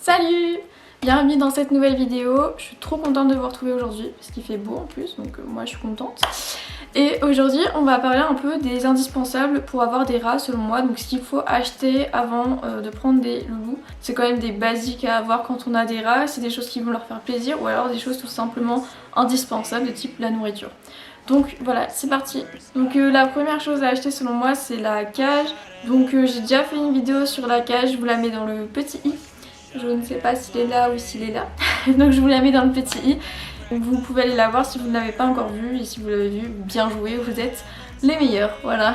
Salut! Bienvenue dans cette nouvelle vidéo. Je suis trop contente de vous retrouver aujourd'hui parce qu'il fait beau en plus, donc moi je suis contente. Et aujourd'hui on va parler un peu des indispensables pour avoir des rats selon moi, donc ce qu'il faut acheter avant de prendre des loulous. C'est quand même des basiques à avoir quand on a des rats, c'est des choses qui vont leur faire plaisir ou alors des choses tout simplement indispensables de type la nourriture. Donc voilà, c'est parti. Donc la première chose à acheter selon moi c'est la cage. Donc j'ai déjà fait une vidéo sur la cage, je vous la mets dans le petit i. Je ne sais pas s'il est là ou s'il est là. Donc je vous la mets dans le petit i. Vous pouvez aller la voir si vous ne l'avez pas encore vue. Et si vous l'avez vue, bien joué, vous êtes les meilleurs. Voilà.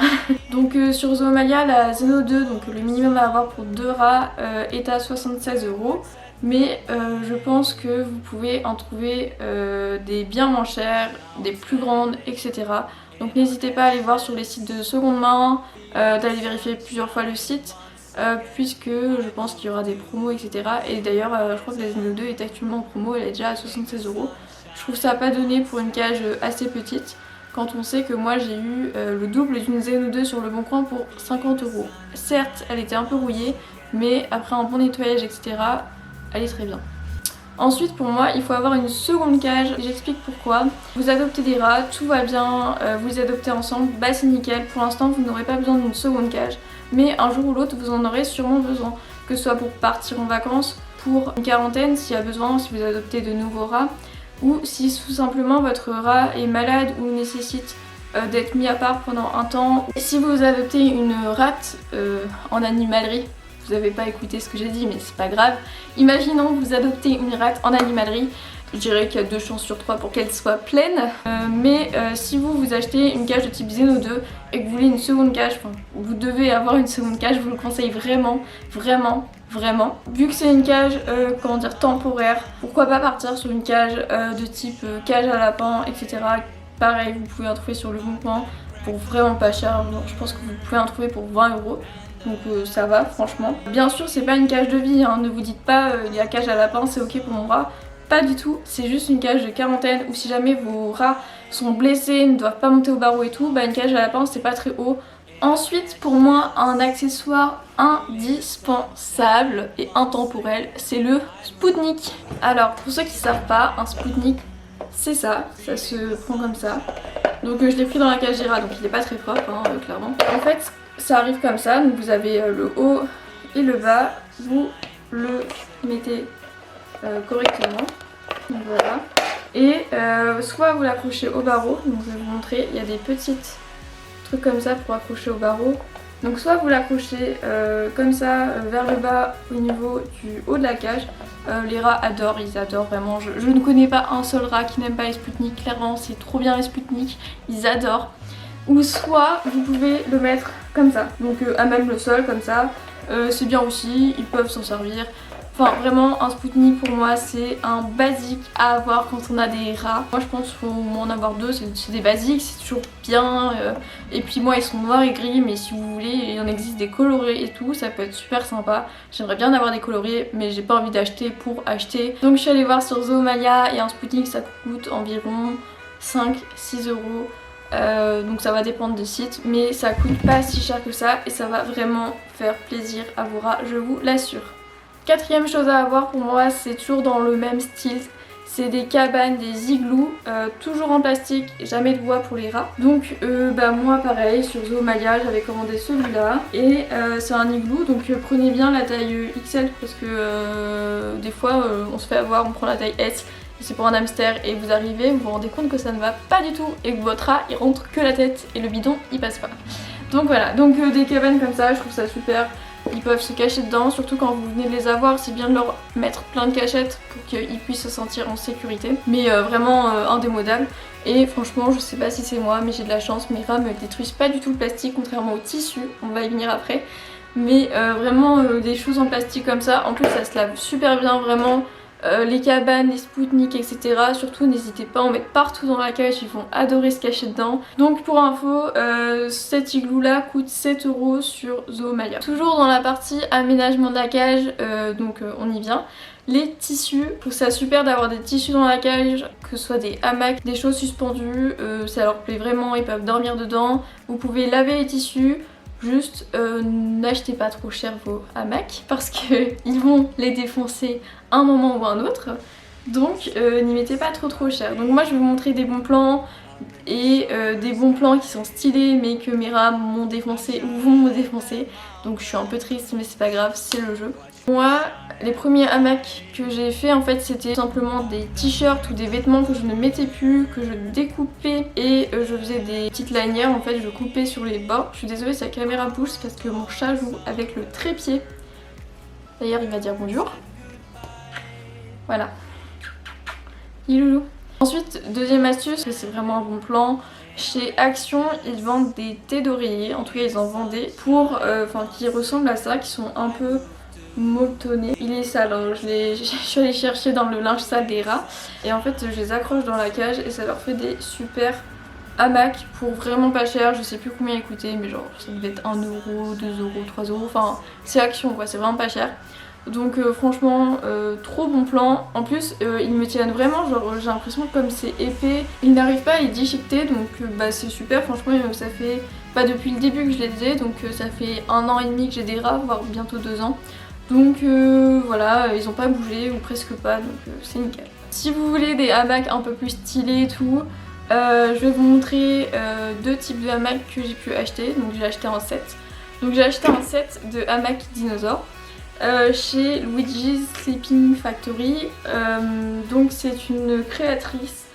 Donc sur Zoomalia, la Zeno 2, donc le minimum à avoir pour 2 rats est à 76 €. Mais je pense que vous pouvez en trouver des bien moins chères, des plus grandes, etc. Donc n'hésitez pas à aller voir sur les sites de seconde main, d'aller vérifier plusieurs fois le site. Puisque je pense qu'il y aura des promos, etc. Et d'ailleurs je crois que la Zeno 2 est actuellement en promo, elle est déjà à 76 €. Je trouve ça pas donné pour une cage assez petite quand on sait que moi j'ai eu le double d'une Zeno 2 sur le bon coin pour 50 €. Certes elle était un peu rouillée, mais après un bon nettoyage, etc. elle est très bien. Ensuite pour moi il faut avoir une seconde cage, j'explique pourquoi. Vous adoptez des rats, tout va bien, vous les adoptez ensemble, bah c'est nickel. Pour l'instant vous n'aurez pas besoin d'une seconde cage, mais un jour ou l'autre vous en aurez sûrement besoin. Que ce soit pour partir en vacances, pour une quarantaine s'il y a besoin, si vous adoptez de nouveaux rats, ou si tout simplement votre rat est malade ou nécessite d'être mis à part pendant un temps. Et si vous adoptez une rate en animalerie, vous n'avez pas écouté ce que j'ai dit mais c'est pas grave. Imaginons que vous adoptez une rate en animalerie, je dirais qu'il y a 2 chances sur 3 pour qu'elle soit pleine. Mais si vous achetez une cage de type Zeno 2 et que vous voulez une seconde cage, enfin vous devez avoir une seconde cage, je vous le conseille vraiment, vraiment, vraiment. Vu que c'est une cage, comment dire, temporaire, pourquoi pas partir sur une cage de type cage à lapin, etc. Pareil, vous pouvez en trouver sur le bon coin pour vraiment pas cher. Je pense que vous pouvez en trouver pour 20 €. Donc ça va franchement. Bien sûr c'est pas une cage de vie, hein. Ne vous dites pas il y a cage à lapin c'est ok pour mon rat. Pas du tout, c'est juste une cage de quarantaine ou si jamais vos rats sont blessés, ne doivent pas monter au barreau et tout, bah une cage à lapin c'est pas très haut. Ensuite pour moi un accessoire indispensable et intemporel c'est le Spoutnik. Alors pour ceux qui savent pas, un Spoutnik c'est ça, ça se prend comme ça. Donc je l'ai pris dans la cage des rats donc il est pas très propre hein, clairement. En fait ça arrive comme ça, donc vous avez le haut et le bas, vous le mettez correctement, donc voilà. Et soit vous l'accrochez au barreau, donc je vais vous montrer, il y a des petits trucs comme ça pour accrocher au barreau. Donc soit vous l'accrochez comme ça vers le bas au niveau du haut de la cage. Les rats adorent, ils adorent vraiment. Je ne connais pas un seul rat qui n'aime pas les Spoutnik, clairement c'est trop bien les Spoutnik, ils adorent. Ou soit vous pouvez le mettre comme ça, donc à même le sol comme ça, c'est bien aussi, ils peuvent s'en servir. Enfin vraiment un Spoutnik pour moi c'est un basique à avoir quand on a des rats. Moi je pense qu'il faut en avoir 2, c'est des basiques, c'est toujours bien. Et puis moi ils sont noirs et gris mais si vous voulez il en existe des colorés et tout, ça peut être super sympa. J'aimerais bien avoir des colorés mais j'ai pas envie d'acheter pour acheter. Donc je suis allée voir sur Zoomalia et un Spoutnik ça coûte environ 5-6 €. Donc ça va dépendre des sites mais ça coûte pas si cher que ça et ça va vraiment faire plaisir à vos rats, je vous l'assure. Quatrième chose à avoir pour moi c'est toujours dans le même style, c'est des cabanes, des igloos, toujours en plastique, jamais de bois pour les rats. Donc bah moi pareil sur Zoomalia j'avais commandé celui-là et c'est un igloo donc prenez bien la taille XL parce que des fois on se fait avoir, on prend la taille S. C'est pour un hamster et vous arrivez, vous vous rendez compte que ça ne va pas du tout et que votre rat il rentre que la tête et le bidon il passe pas. Donc voilà, donc des cabanes comme ça je trouve ça super, ils peuvent se cacher dedans, surtout quand vous venez de les avoir, c'est bien de leur mettre plein de cachettes pour qu'ils puissent se sentir en sécurité. Mais vraiment indémodable et franchement je sais pas si c'est moi mais j'ai de la chance, mes rats me détruisent pas du tout le plastique contrairement au tissu, on va y venir après. Mais vraiment des choses en plastique comme ça, en plus ça se lave super bien vraiment. Les cabanes, les Spoutnik, etc. Surtout n'hésitez pas à en mettre partout dans la cage, ils vont adorer se cacher dedans. Donc pour info, cet igloo là coûte 7 € sur Zoomalia. Toujours dans la partie aménagement de la cage, donc on y vient. Les tissus, je trouve ça super d'avoir des tissus dans la cage, que ce soit des hamacs, des choses suspendues, ça leur plaît vraiment, ils peuvent dormir dedans. Vous pouvez laver les tissus. Juste n'achetez pas trop cher vos hamacs parce qu'ils vont les défoncer un moment ou un autre. Donc n'y mettez pas trop cher. Donc moi je vais vous montrer des bons plans et des bons plans qui sont stylés mais que mes rats m'ont défoncé ou vont me défoncer. Donc je suis un peu triste mais c'est pas grave, c'est le jeu. Moi les premiers hamacs que j'ai fait en fait c'était simplement des t-shirts ou des vêtements que je ne mettais plus, que je découpais et je faisais des petites lanières en fait, je coupais sur les bords. Je suis désolée si la caméra bouge parce que mon chat joue avec le trépied. D'ailleurs il va dire bonjour. Voilà. Il loulou. Ensuite, deuxième astuce, c'est vraiment un bon plan. Chez Action, ils vendent des thés d'oreiller, en tout cas ils en vendaient, pour, qui ressemblent à ça, qui sont un peu molletonnés. Il est sale, hein. Je suis allée chercher dans le linge sale des rats et en fait je les accroche dans la cage et ça leur fait des super hamacs pour vraiment pas cher. Je sais plus combien ils coûtaient mais genre ça devait être 1€, 2€, 3€, enfin c'est Action quoi, c'est vraiment pas cher. Donc franchement trop bon plan. En plus ils me tiennent vraiment, genre j'ai l'impression que comme c'est épais, ils n'arrivent pas à les déchiqueter donc c'est super. Franchement ça fait pas depuis le début que je les ai, donc ça fait 1 an et demi que j'ai des rats, voire bientôt 2 ans. Donc voilà, ils ont pas bougé ou presque pas, donc c'est nickel. Si vous voulez des hamacs un peu plus stylés et tout, je vais vous montrer 2 types de hamacs que j'ai pu acheter. Donc j'ai acheté un set. Donc j'ai acheté un set de hamacs dinosaures chez Luigi's Sleeping Factory. Donc c'est une créatrice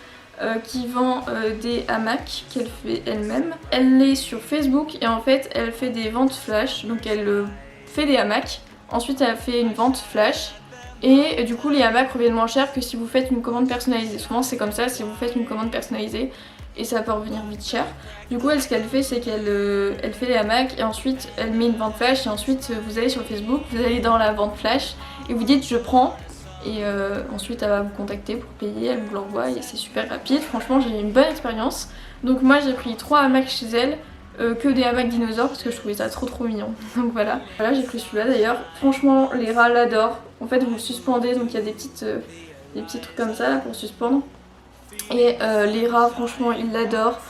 qui vend des hamacs qu'elle fait elle-même. Elle est sur Facebook et en fait elle fait des ventes flash. Donc elle fait des hamacs. Ensuite elle a fait une vente flash et du coup les hamacs reviennent moins cher que si vous faites une commande personnalisée. Souvent c'est comme ça si vous faites une commande personnalisée et ça peut revenir vite cher. Du coup elle, ce qu'elle fait c'est qu'elle elle fait les hamacs et ensuite elle met une vente flash et ensuite vous allez sur Facebook, vous allez dans la vente flash et vous dites je prends et ensuite elle va vous contacter pour payer, elle vous l'envoie et c'est super rapide. Franchement j'ai eu une bonne expérience. Donc moi j'ai pris 3 hamacs chez elle. Que des hamacs dinosaures parce que je trouvais ça trop mignon. Donc voilà, j'ai pris celui-là d'ailleurs. Franchement les rats l'adorent. En fait vous le suspendez, donc il y a des petits trucs comme ça là, pour suspendre. Et les rats franchement ils l'adorent.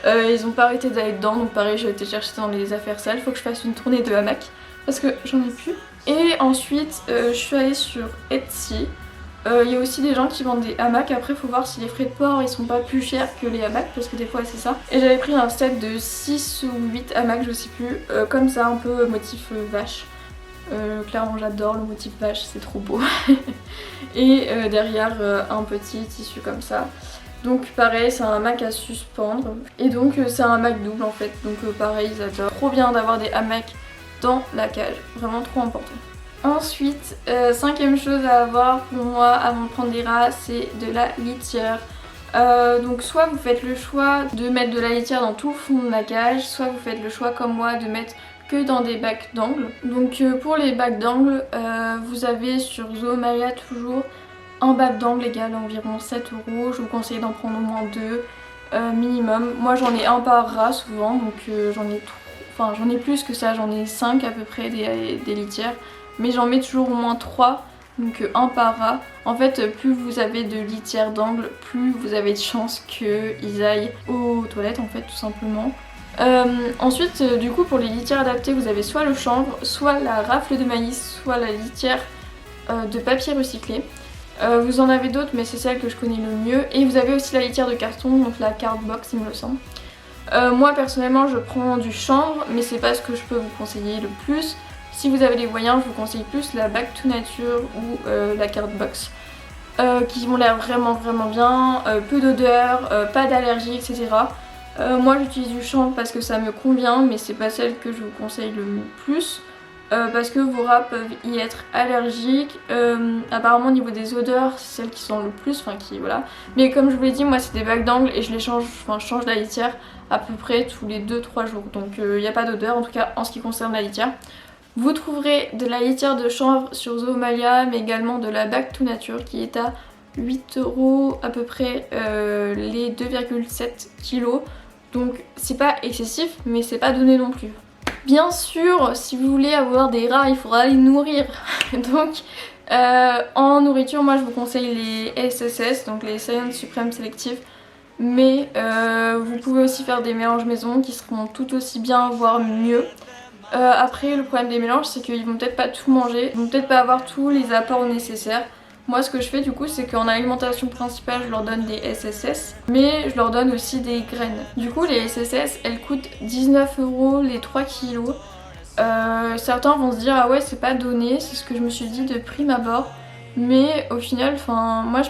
Ils ont pas arrêté d'aller dedans, donc pareil j'ai été chercher dans les affaires sales. Faut que je fasse une tournée de hamacs parce que j'en ai plus. Et ensuite je suis allée sur Etsy. Il y a aussi des gens qui vendent des hamacs. Après faut voir si les frais de port ils sont pas plus chers que les hamacs parce que des fois c'est ça. Et j'avais pris un set de 6 ou 8 hamacs je sais plus, comme ça un peu motif vache. Clairement j'adore le motif vache, c'est trop beau. Et derrière un petit tissu comme ça. Donc pareil c'est un hamac à suspendre. Et donc c'est un hamac double en fait. Donc pareil ils adorent. Trop bien d'avoir des hamacs dans la cage, vraiment trop important. Ensuite, 5ème chose à avoir pour moi avant de prendre des rats, c'est de la litière. Donc soit vous faites le choix de mettre de la litière dans tout le fond de la cage, soit vous faites le choix comme moi de mettre que dans des bacs d'angle. Donc pour les bacs d'angle, vous avez sur Zoomalia toujours un bac d'angle égal à environ 7 €. Je vous conseille d'en prendre au moins 2 minimum. Moi j'en ai un par rat souvent, donc j'en ai plus que ça, j'en ai 5 à peu près des litières. Mais j'en mets toujours au moins 3, donc un par rat. En fait, plus vous avez de litière d'angle, plus vous avez de chances qu'ils aillent aux toilettes en fait, tout simplement. Ensuite, du coup, pour les litières adaptées, vous avez soit le chanvre, soit la rafle de maïs, soit la litière de papier recyclé. Vous en avez d'autres, mais c'est celle que je connais le mieux. Et vous avez aussi la litière de carton, donc la Cardbox, il me semble. Moi, personnellement, je prends du chanvre, mais c'est pas ce que je peux vous conseiller le plus. Si vous avez les moyens, je vous conseille plus la Back to Nature ou la Cardbox qui ont l'air vraiment bien, peu d'odeur, pas d'allergie, etc. Moi j'utilise du chanvre parce que ça me convient, mais c'est pas celle que je vous conseille le plus parce que vos rats peuvent y être allergiques. Apparemment au niveau des odeurs, c'est celle qui sent le plus, voilà. Mais comme je vous l'ai dit, moi c'est des bacs d'angle et je les change, je change la litière à peu près tous les 2-3 jours. Donc il n'y a pas d'odeur en tout cas en ce qui concerne la litière. Vous trouverez de la litière de chanvre sur Zoomalia, mais également de la Back to Nature qui est à 8 € à peu près les 2,7 kg. Donc c'est pas excessif, mais c'est pas donné non plus. Bien sûr, si vous voulez avoir des rats, il faudra les nourrir. Donc en nourriture, moi je vous conseille les SSS, donc les Science Supreme Selective. Mais vous pouvez aussi faire des mélanges maison qui seront tout aussi bien, voire mieux. Après le problème des mélanges c'est qu'ils vont peut-être pas tout manger, ils vont peut-être pas avoir tous les apports nécessaires. Moi ce que je fais du coup c'est qu'en alimentation principale je leur donne des SSS, mais je leur donne aussi des graines. Du coup les SSS elles coûtent 19 € les 3 kilos. Certains vont se dire ah ouais c'est pas donné, c'est ce que je me suis dit de prime abord. Mais au final, moi je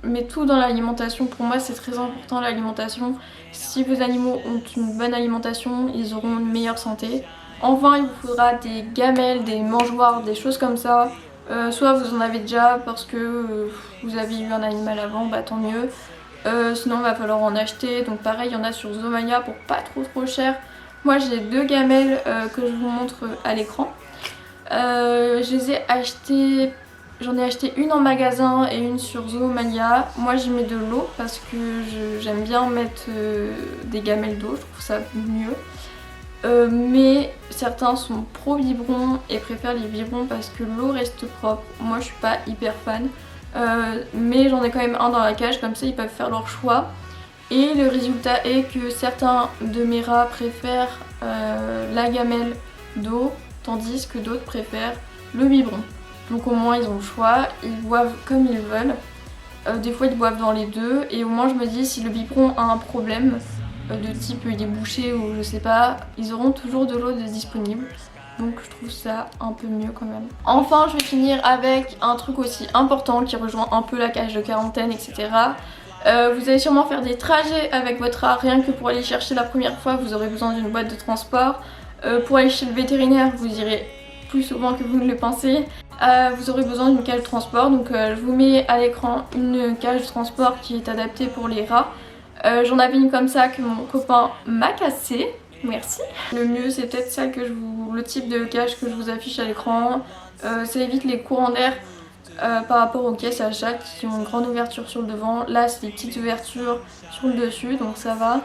mets tout dans l'alimentation. Pour moi c'est très important l'alimentation. Si vos animaux ont une bonne alimentation, ils auront une meilleure santé. Enfin il vous faudra des gamelles, des mangeoires, des choses comme ça. Soit vous en avez déjà parce que vous avez eu un animal avant, bah tant mieux. Sinon il va falloir en acheter. Donc pareil il y en a sur Zomania pour pas trop cher. Moi j'ai 2 gamelles que je vous montre à l'écran. Je les ai achetées, j'en ai acheté une en magasin et une sur Zoomania. Moi j'y mets de l'eau parce que j'aime bien mettre des gamelles d'eau, je trouve ça mieux. Mais certains sont pro biberon et préfèrent les biberons parce que l'eau reste propre. Moi je suis pas hyper fan. Mais j'en ai quand même un dans la cage, comme ça ils peuvent faire leur choix. Et le résultat est que certains de mes rats préfèrent la gamelle d'eau, tandis que d'autres préfèrent le biberon. Donc au moins ils ont le choix, ils boivent comme ils veulent. Des fois ils boivent dans les deux et au moins je me dis si le biberon a un problème de type il est bouché ou je sais pas, ils auront toujours de l'eau disponible. Donc je trouve ça un peu mieux quand même. Enfin je vais finir avec un truc aussi important qui rejoint un peu la cage de quarantaine etc. Vous allez sûrement faire des trajets avec votre rat, rien que pour aller chercher la première fois vous aurez besoin d'une boîte de transport. Pour aller chez le vétérinaire vous irez plus souvent que vous ne le pensez. Vous aurez besoin d'une cage de transport, donc je vous mets à l'écran une cage de transport qui est adaptée pour les rats. J'en avais une comme ça que mon copain m'a cassée, merci. Le mieux c'est peut-être celle que le type de cage que je vous affiche à l'écran. Ça évite les courants d'air par rapport aux caisses à chat qui ont une grande ouverture sur le devant. Là c'est des petites ouvertures sur le dessus donc ça va.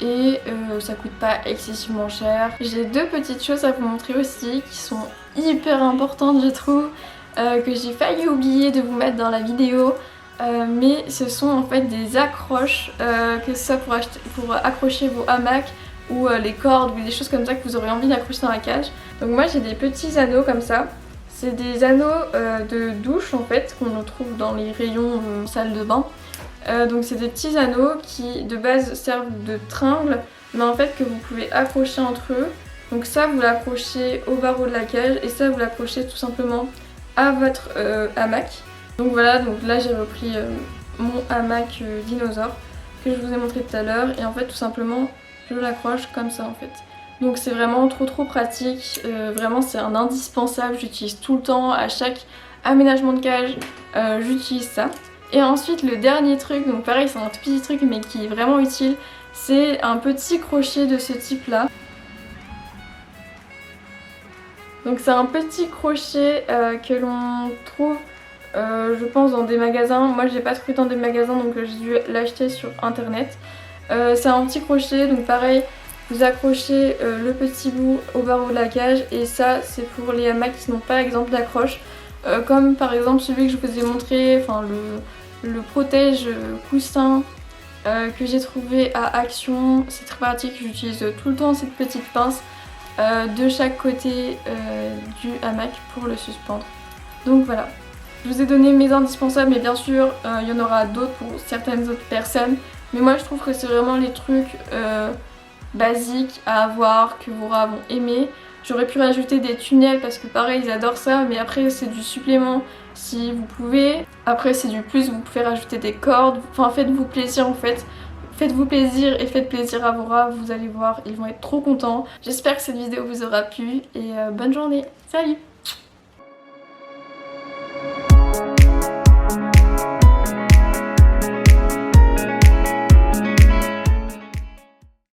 Et ça coûte pas excessivement cher. J'ai 2 petites choses à vous montrer aussi qui sont hyper importantes je trouve, que j'ai failli oublier de vous mettre dans la vidéo. Mais ce sont en fait des accroches, que ce soit pour accrocher vos hamacs ou les cordes ou des choses comme ça que vous aurez envie d'accrocher dans la cage. Donc moi j'ai des petits anneaux comme ça. C'est des anneaux de douche en fait qu'on retrouve dans les rayons salle de bain. Donc c'est des petits anneaux qui de base servent de tringles mais en fait que vous pouvez accrocher entre eux. Donc ça vous l'accrochez au barreau de la cage et ça vous l'accrochez tout simplement à votre hamac. Donc voilà, donc là j'ai repris mon hamac dinosaure que je vous ai montré tout à l'heure et en fait tout simplement je l'accroche comme ça en fait. Donc c'est vraiment trop pratique, vraiment c'est un indispensable, j'utilise tout le temps à chaque aménagement de cage, j'utilise ça. Et ensuite le dernier truc, donc pareil c'est un tout petit truc mais qui est vraiment utile, c'est un petit crochet de ce type là. Donc c'est un petit crochet que l'on trouve je pense dans des magasins. Moi je l'ai pas trouvé dans des magasins donc j'ai dû l'acheter sur internet. C'est un petit crochet donc pareil vous accrochez le petit bout au barreau de la cage et ça c'est pour les hamacs qui n'ont pas exemple d'accroche. Comme par exemple celui que je vous ai montré, enfin le protège coussin que j'ai trouvé à Action. C'est très pratique, j'utilise tout le temps cette petite pince de chaque côté du hamac pour le suspendre. Donc voilà, je vous ai donné mes indispensables mais bien sûr il y en aura d'autres pour certaines autres personnes. Mais moi je trouve que c'est vraiment les trucs basiques à avoir que vos rats vont aimer. J'aurais pu rajouter des tunnels parce que pareil ils adorent ça mais après c'est du supplément si vous pouvez. Après c'est du plus, vous pouvez rajouter des cordes, enfin faites-vous plaisir en fait. Faites-vous plaisir et faites plaisir à vos rats, vous allez voir, ils vont être trop contents. J'espère que cette vidéo vous aura plu et bonne journée, salut!